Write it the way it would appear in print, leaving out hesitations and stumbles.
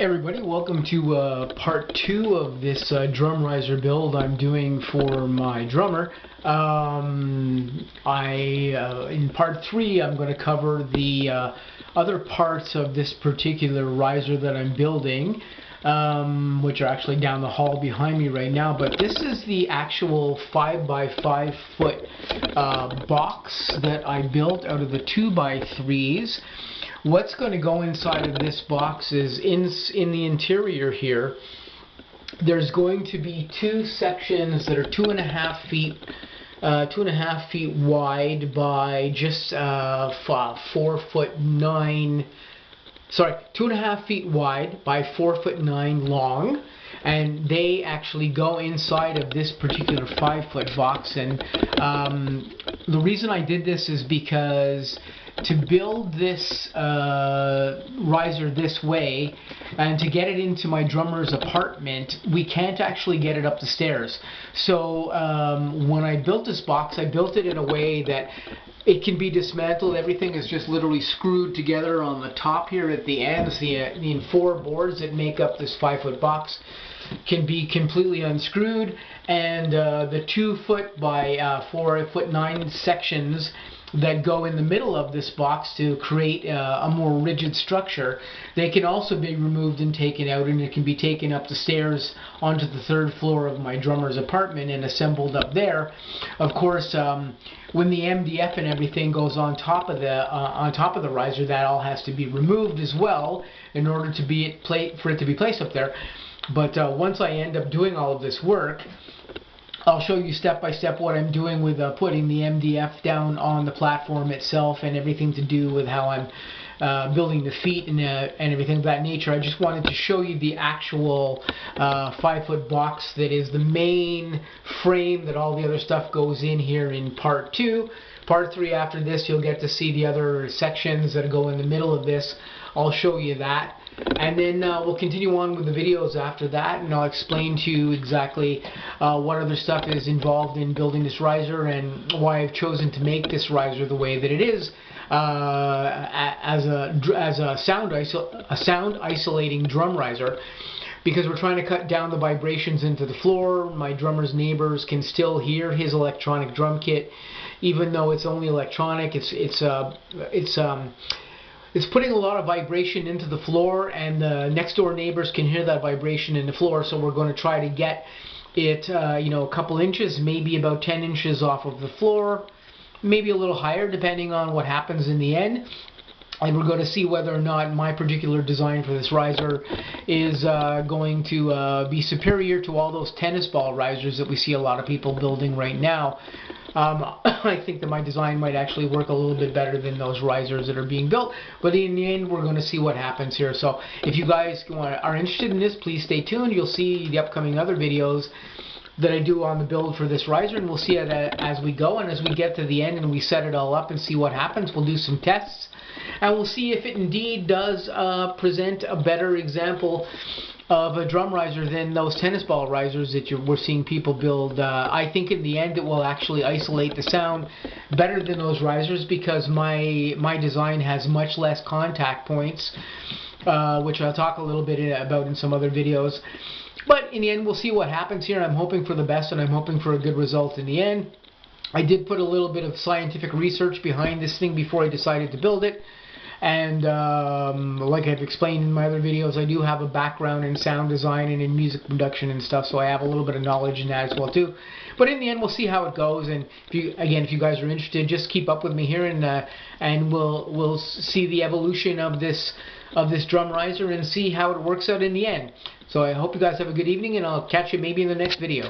Everybody, welcome to part 2 of this drum riser build I'm doing for my drummer. In part 3 I'm going to cover the other parts of this particular riser that I'm building, which are actually down the hall behind me right now. But this is the actual 5x5 foot box that I built out of the 2x3s. What's going to go inside of this box is in the interior here. There's going to be two sections that are 2.5 feet, 2.5 feet wide by just 4'9". Sorry, 2.5 feet wide by 4'9" long, and they actually go inside of this particular 5-foot box. And the reason I did this is because to build this riser this way and to get it into my drummer's apartment, we can't actually get it up the stairs. So when I built this box, I built it in a way that it can be dismantled. Everything is just literally screwed together on the top here at the ends. The 4 boards that make up this 5-foot box can be completely unscrewed, and the 2-foot by 4'9" sections that go in the middle of this box to create a more rigid structure, they can also be removed and taken out, and it can be taken up the stairs onto the 3rd floor of my drummer's apartment and assembled up there. Of course, when the MDF and everything goes on top of the riser, that all has to be removed as well in order to be for it to be placed up there. But once I end up doing all of this work, I'll show you step by step what I'm doing with putting the MDF down on the platform itself, and everything to do with how I'm building the feet and everything of that nature. I just wanted to show you the actual 5-foot box that is the main frame that all the other stuff goes in here in part 2. Part 3, after this, you'll get to see the other sections that go in the middle of this. I'll show you that. And then we'll continue on with the videos after that, and I'll explain to you exactly what other stuff is involved in building this riser and why I've chosen to make this riser the way that it is as a sound isolating drum riser, because we're trying to cut down the vibrations into the floor. My drummer's neighbors can still hear his electronic drum kit, even though it's only electronic. It's putting a lot of vibration into the floor, and the next door neighbors can hear that vibration in the floor. So we're going to try to get it, a couple inches, maybe about 10 inches off of the floor, maybe a little higher depending on what happens in the end. And we're going to see whether or not my particular design for this riser is going to be superior to all those tennis ball risers that we see a lot of people building right now. I think that my design might actually work a little bit better than those risers that are being built, but in the end we're going to see what happens here. So if you guys are interested in this, please stay tuned. You'll see the upcoming other videos that I do on the build for this riser, and we'll see it as we go. And as we get to the end and we set it all up and see what happens, we'll do some tests, and we'll see if it indeed does present a better example of a drum riser than those tennis ball risers that we're seeing people build. I think in the end it will actually isolate the sound better than those risers, because my design has much less contact points, which I'll talk a little bit about in some other videos. But in the end, we'll see what happens here. I'm hoping for the best, and I'm hoping for a good result in the end. I did put a little bit of scientific research behind this thing before I decided to build it. And like I've explained in my other videos, I do have a background in sound design and in music production and stuff, so I have a little bit of knowledge in that as well too. But in the end, we'll see how it goes. And if you guys are interested, just keep up with me here, and we'll see the evolution of this drum riser and see how it works out in the end. So I hope you guys have a good evening, and I'll catch you maybe in the next video.